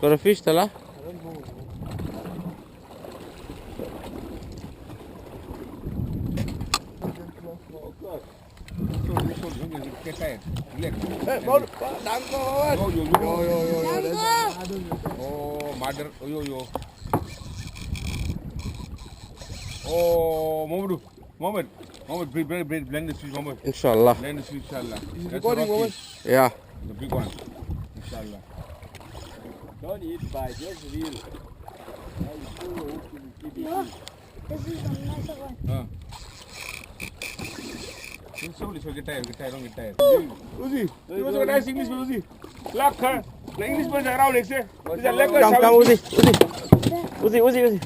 Got a fish, Tala? Oh, mother, yo. Oh, Mohammed, blend the fish, Mohammed. Inshallah. Blend the fish, inshallah. That's recording, Mohammed? Yeah. the big one, inshallah. Don't eat by just real. No, this is a nice one. Slowly, so get tired, don't get tired. Uzi, You want to nice English, Uzi? Luck, huh? The English person around, like, say. It's a language. Come, Uzi. Uzi.